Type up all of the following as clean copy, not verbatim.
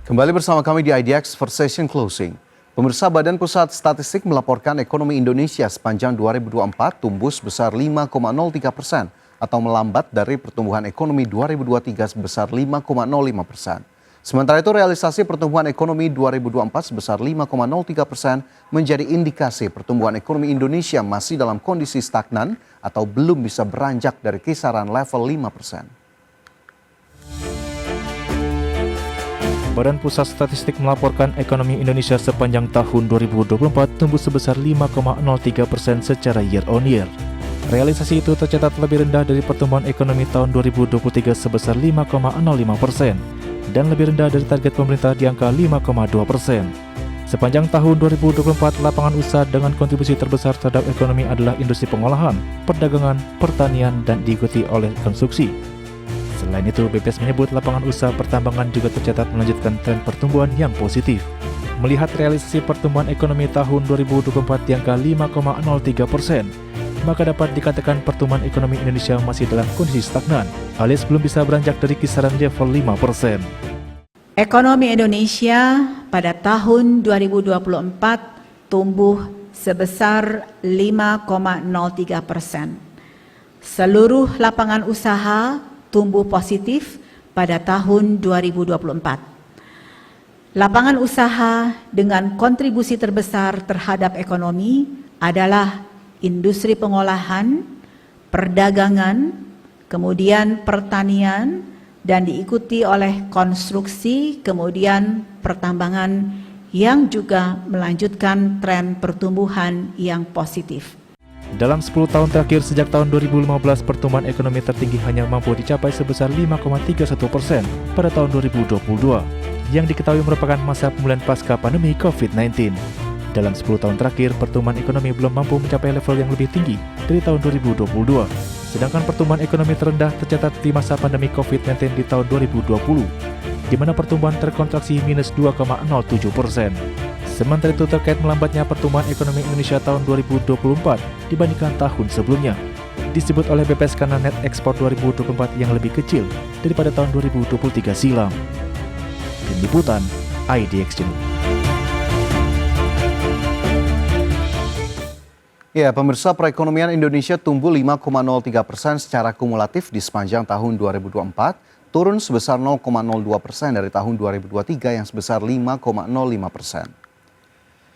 Kembali bersama kami di IDX First Session Closing. Pemirsa, Badan Pusat Statistik melaporkan ekonomi Indonesia sepanjang 2024 tumbuh sebesar 5,03% atau melambat dari pertumbuhan ekonomi 2023 sebesar 5,05%. Sementara itu realisasi pertumbuhan ekonomi 2024 sebesar 5,03% menjadi indikasi pertumbuhan ekonomi Indonesia masih dalam kondisi stagnan atau belum bisa beranjak dari kisaran level 5%. Badan Pusat Statistik melaporkan ekonomi Indonesia sepanjang tahun 2024 tumbuh sebesar 5,03% secara year on year. Realisasi itu tercatat lebih rendah dari pertumbuhan ekonomi tahun 2023 sebesar 5,05% dan lebih rendah dari target pemerintah di angka 5,2%. Sepanjang tahun 2024, lapangan usaha dengan kontribusi terbesar terhadap ekonomi adalah industri pengolahan, perdagangan, pertanian, dan diikuti oleh konstruksi. Selain itu, BPS menyebut lapangan usaha pertambangan juga tercatat melanjutkan tren pertumbuhan yang positif. Melihat realisasi pertumbuhan ekonomi tahun 2024 di angka 5,03%, maka dapat dikatakan pertumbuhan ekonomi Indonesia masih dalam kondisi stagnan, alias belum bisa beranjak dari kisaran level 5%. Ekonomi Indonesia pada tahun 2024 tumbuh sebesar 5,03%. Seluruh lapangan usaha tumbuh positif pada tahun 2024. Lapangan usaha dengan kontribusi terbesar terhadap ekonomi adalah industri pengolahan, perdagangan, kemudian pertanian, dan diikuti oleh konstruksi, kemudian pertambangan yang juga melanjutkan tren pertumbuhan yang positif. Dalam 10 tahun terakhir sejak tahun 2015, pertumbuhan ekonomi tertinggi hanya mampu dicapai sebesar 5,31% pada tahun 2022, yang diketahui merupakan masa pemulihan pasca pandemi COVID-19. Dalam 10 tahun terakhir, pertumbuhan ekonomi belum mampu mencapai level yang lebih tinggi dari tahun 2022, sedangkan pertumbuhan ekonomi terendah tercatat di masa pandemi COVID-19 di tahun 2020, di mana pertumbuhan terkontraksi minus 2,07%. Sementara itu terkait melambatnya pertumbuhan ekonomi Indonesia tahun 2024 dibandingkan tahun sebelumnya, disebut oleh BPS karena net ekspor 2024 yang lebih kecil daripada tahun 2023 silam. Tim Liputan, IDX Channel. Ya, pemirsa, perekonomian Indonesia tumbuh 5,03% secara kumulatif di sepanjang tahun 2024, turun sebesar 0,02% dari tahun 2023 yang sebesar 5,05%.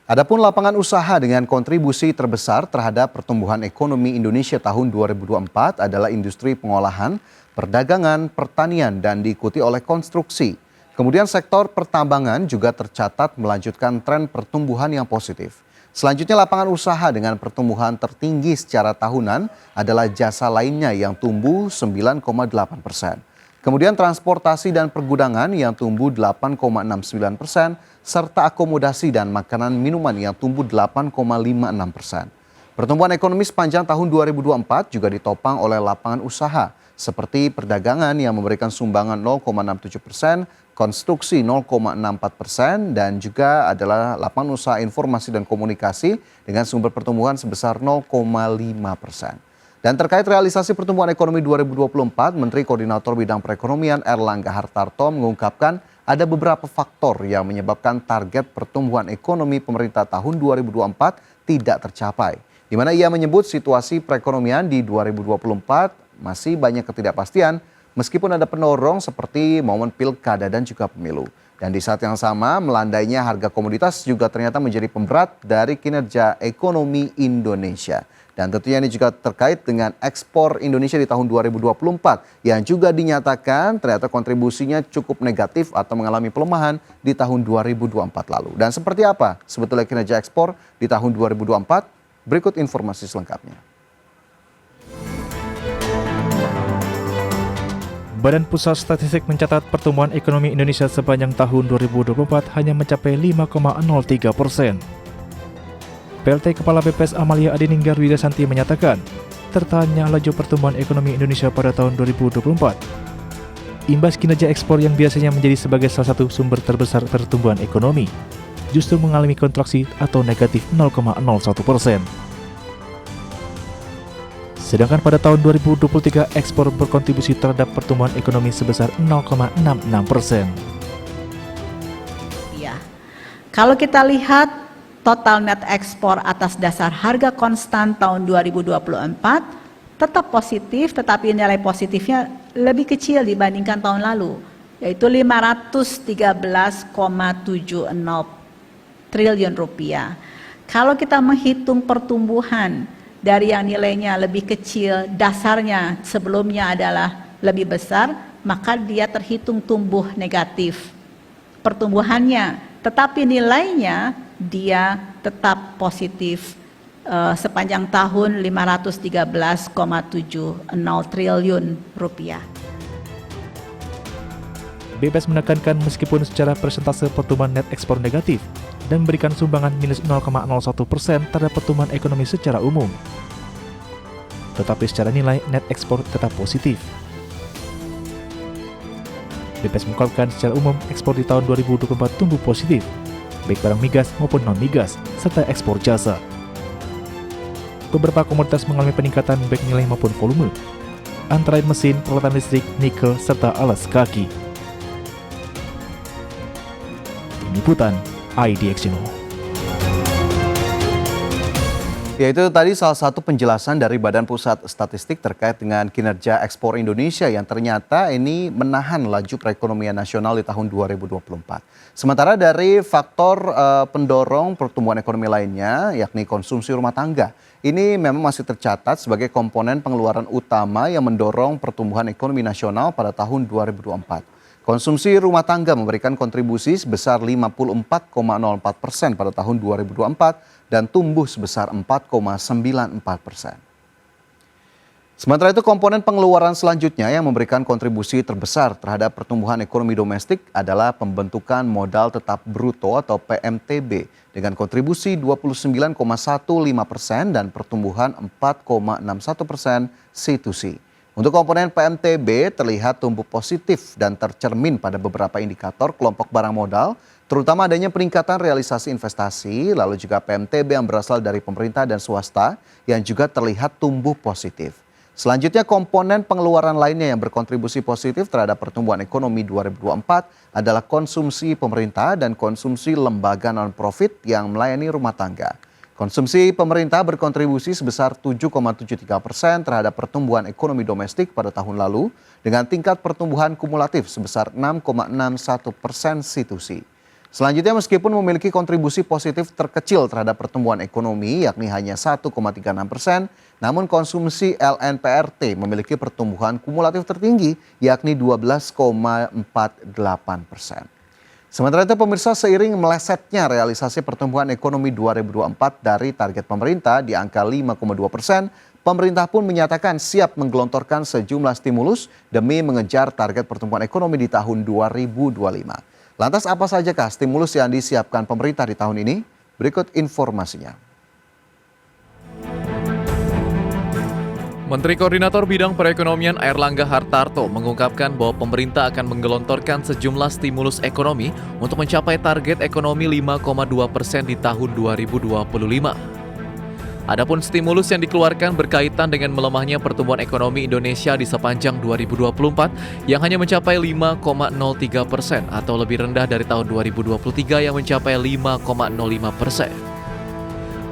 Adapun lapangan usaha dengan kontribusi terbesar terhadap pertumbuhan ekonomi Indonesia tahun 2024 adalah industri pengolahan, perdagangan, pertanian, dan diikuti oleh konstruksi. Kemudian sektor pertambangan juga tercatat melanjutkan tren pertumbuhan yang positif. Selanjutnya lapangan usaha dengan pertumbuhan tertinggi secara tahunan adalah jasa lainnya yang tumbuh 9,8%. Kemudian transportasi dan pergudangan yang tumbuh 8,69%, serta akomodasi dan makanan minuman yang tumbuh 8,56%. Pertumbuhan ekonomi sepanjang tahun 2024 juga ditopang oleh lapangan usaha, seperti perdagangan yang memberikan sumbangan 0,67%, konstruksi 0,64%, dan juga adalah lapangan usaha informasi dan komunikasi dengan sumber pertumbuhan sebesar 0,5%. Dan terkait realisasi pertumbuhan ekonomi 2024, Menteri Koordinator Bidang Perekonomian Erlangga Hartarto mengungkapkan ada beberapa faktor yang menyebabkan target pertumbuhan ekonomi pemerintah tahun 2024 tidak tercapai. Di mana ia menyebut situasi perekonomian di 2024 masih banyak ketidakpastian meskipun ada pendorong seperti momen pilkada dan juga pemilu. Dan di saat yang sama melandainya harga komoditas juga ternyata menjadi pemberat dari kinerja ekonomi Indonesia. Dan tentunya ini juga terkait dengan ekspor Indonesia di tahun 2024 yang juga dinyatakan ternyata kontribusinya cukup negatif atau mengalami pelemahan di tahun 2024 lalu. Dan seperti apa sebetulnya kinerja ekspor di tahun 2024? Berikut informasi selengkapnya. Badan Pusat Statistik mencatat pertumbuhan ekonomi Indonesia sepanjang tahun 2024 hanya mencapai 5,03%. PLT Kepala BPS Amalia Adininggar Widasanti menyatakan, tertahannya laju pertumbuhan ekonomi Indonesia pada tahun 2024. Imbas kinerja ekspor yang biasanya menjadi sebagai salah satu sumber terbesar pertumbuhan ekonomi, justru mengalami kontraksi atau negatif 0,01%. Sedangkan pada tahun 2023, ekspor berkontribusi terhadap pertumbuhan ekonomi sebesar 0,66%. Kalau kita lihat total net ekspor atas dasar harga konstan tahun 2024 tetap positif, tetapi nilai positifnya lebih kecil dibandingkan tahun lalu, yaitu 513,70 triliun rupiah. Kalau kita menghitung pertumbuhan dari yang nilainya lebih kecil, dasarnya sebelumnya adalah lebih besar, maka dia terhitung tumbuh negatif pertumbuhannya, tetapi nilainya dia tetap positif sepanjang tahun 513,70 triliun rupiah. BPS menekankan meskipun secara persentase pertumbuhan net ekspor negatif dan memberikan sumbangan minus 0,01% terhadap pertumbuhan ekonomi secara umum, tetapi secara nilai net ekspor tetap positif. BPS mengungkapkan secara umum ekspor di tahun 2024 tumbuh positif, baik barang migas maupun non-migas, serta ekspor jasa. Beberapa komoditas mengalami peningkatan baik nilai maupun volume, antara lain mesin, peralatan listrik, nikel, serta alas kaki. Tim Liputan IDX Channel. Ya, itu tadi salah satu penjelasan dari Badan Pusat Statistik terkait dengan kinerja ekspor Indonesia yang ternyata ini menahan laju perekonomian nasional di tahun 2024. Sementara dari faktor pendorong pertumbuhan ekonomi lainnya, yakni konsumsi rumah tangga, ini memang masih tercatat sebagai komponen pengeluaran utama yang mendorong pertumbuhan ekonomi nasional pada tahun 2024. Konsumsi rumah tangga memberikan kontribusi sebesar 54,04% pada tahun 2024 dan tumbuh sebesar 4,94%. Sementara itu komponen pengeluaran selanjutnya yang memberikan kontribusi terbesar terhadap pertumbuhan ekonomi domestik adalah pembentukan modal tetap bruto atau PMTB dengan kontribusi 29,15% dan pertumbuhan 4,61% C2C. Untuk komponen PMTB terlihat tumbuh positif dan tercermin pada beberapa indikator kelompok barang modal, terutama adanya peningkatan realisasi investasi, lalu juga PMTB yang berasal dari pemerintah dan swasta yang juga terlihat tumbuh positif. Selanjutnya komponen pengeluaran lainnya yang berkontribusi positif terhadap pertumbuhan ekonomi 2024 adalah konsumsi pemerintah dan konsumsi lembaga non-profit yang melayani rumah tangga. Konsumsi pemerintah berkontribusi sebesar 7,73% terhadap pertumbuhan ekonomi domestik pada tahun lalu dengan tingkat pertumbuhan kumulatif sebesar 6,61% C2C. Selanjutnya meskipun memiliki kontribusi positif terkecil terhadap pertumbuhan ekonomi yakni hanya 1,36%, namun konsumsi LNPRT memiliki pertumbuhan kumulatif tertinggi yakni 12,48%. Sementara itu pemirsa, seiring melesetnya realisasi pertumbuhan ekonomi 2024 dari target pemerintah di angka 5,2%, pemerintah pun menyatakan siap menggelontorkan sejumlah stimulus demi mengejar target pertumbuhan ekonomi di tahun 2025. Lantas apa sajakah stimulus yang disiapkan pemerintah di tahun ini? Berikut informasinya. Menteri Koordinator Bidang Perekonomian Airlangga Hartarto mengungkapkan bahwa pemerintah akan menggelontorkan sejumlah stimulus ekonomi untuk mencapai target ekonomi 5,2% di tahun 2025. Adapun stimulus yang dikeluarkan berkaitan dengan melemahnya pertumbuhan ekonomi Indonesia di sepanjang 2024 yang hanya mencapai 5,03% atau lebih rendah dari tahun 2023 yang mencapai 5,05%.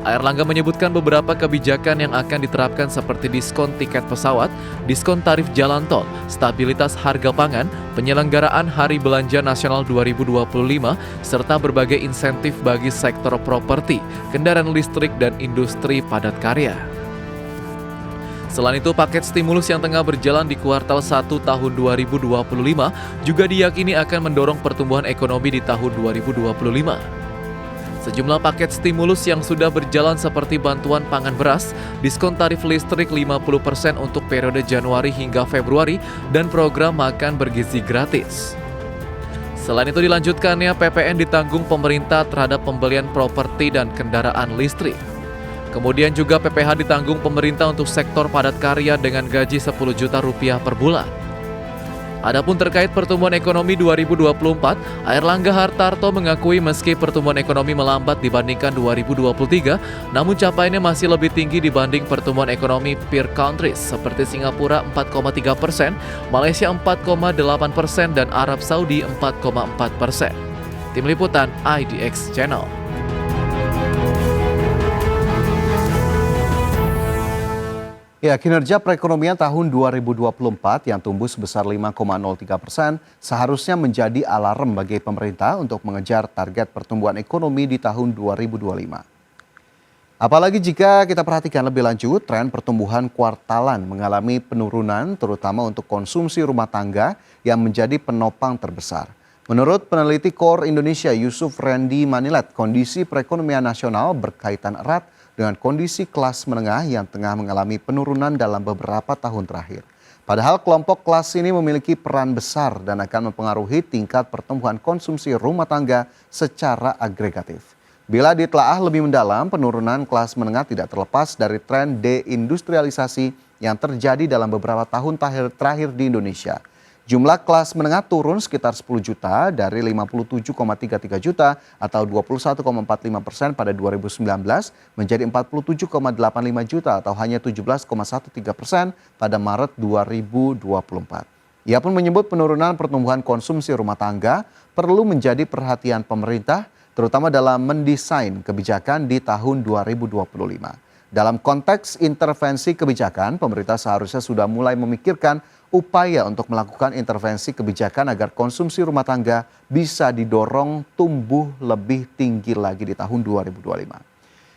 Airlangga menyebutkan beberapa kebijakan yang akan diterapkan seperti diskon tiket pesawat, diskon tarif jalan tol, stabilitas harga pangan, penyelenggaraan Hari Belanja Nasional 2025, serta berbagai insentif bagi sektor properti, kendaraan listrik, dan industri padat karya. Selain itu, paket stimulus yang tengah berjalan di kuartal 1 tahun 2025 juga diyakini akan mendorong pertumbuhan ekonomi di tahun 2025. Sejumlah paket stimulus yang sudah berjalan seperti bantuan pangan beras, diskon tarif listrik 50% untuk periode Januari hingga Februari, dan program makan bergizi gratis. Selain itu dilanjutkannya PPN ditanggung pemerintah terhadap pembelian properti dan kendaraan listrik. Kemudian juga PPH ditanggung pemerintah untuk sektor padat karya dengan gaji 10 juta rupiah per bulan. Adapun terkait pertumbuhan ekonomi 2024, Airlangga Hartarto mengakui meski pertumbuhan ekonomi melambat dibandingkan 2023, namun capaiannya masih lebih tinggi dibanding pertumbuhan ekonomi peer countries seperti Singapura 4,3%, Malaysia 4,8%, dan Arab Saudi 4,4%. Tim Liputan IDX Channel. Ya, kinerja perekonomian tahun 2024 yang tumbuh sebesar 5,03% seharusnya menjadi alarm bagi pemerintah untuk mengejar target pertumbuhan ekonomi di tahun 2025. Apalagi jika kita perhatikan lebih lanjut, tren pertumbuhan kuartalan mengalami penurunan terutama untuk konsumsi rumah tangga yang menjadi penopang terbesar. Menurut peneliti KOR Indonesia Yusuf Randy Manilet, kondisi perekonomian nasional berkaitan erat dengan kondisi kelas menengah yang tengah mengalami penurunan dalam beberapa tahun terakhir. Padahal kelompok kelas ini memiliki peran besar dan akan mempengaruhi tingkat pertumbuhan konsumsi rumah tangga secara agregatif. Bila ditelaah lebih mendalam, penurunan kelas menengah tidak terlepas dari tren deindustrialisasi yang terjadi dalam beberapa tahun terakhir di Indonesia. Jumlah kelas menengah turun sekitar 10 juta dari 57,33 juta atau 21,45% pada 2019 menjadi 47,85 juta atau hanya 17,13% pada Maret 2024. Ia pun menyebut penurunan pertumbuhan konsumsi rumah tangga perlu menjadi perhatian pemerintah terutama dalam mendesain kebijakan di tahun 2025. Dalam konteks intervensi kebijakan, pemerintah seharusnya sudah mulai memikirkan upaya untuk melakukan intervensi kebijakan agar konsumsi rumah tangga bisa didorong tumbuh lebih tinggi lagi di tahun 2025.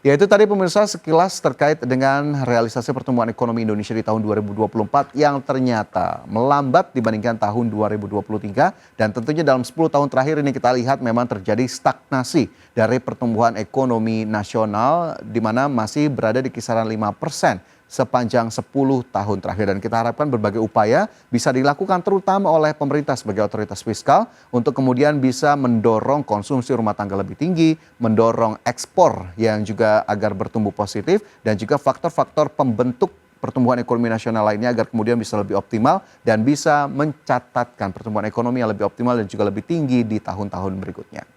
Ya, itu tadi pemirsa sekilas terkait dengan realisasi pertumbuhan ekonomi Indonesia di tahun 2024 yang ternyata melambat dibandingkan tahun 2023 dan tentunya dalam 10 tahun terakhir ini kita lihat memang terjadi stagnasi dari pertumbuhan ekonomi nasional di mana masih berada di kisaran 5% sepanjang 10 tahun terakhir dan kita harapkan berbagai upaya bisa dilakukan terutama oleh pemerintah sebagai otoritas fiskal untuk kemudian bisa mendorong konsumsi rumah tangga lebih tinggi, mendorong ekspor yang juga agar bertumbuh positif dan juga faktor-faktor pembentuk pertumbuhan ekonomi nasional lainnya agar kemudian bisa lebih optimal dan bisa mencatatkan pertumbuhan ekonomi yang lebih optimal dan juga lebih tinggi di tahun-tahun berikutnya.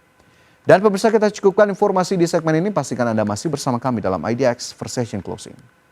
Dan pemirsa, kita cukupkan informasi di segmen ini, pastikan Anda masih bersama kami dalam IDX Versation Closing.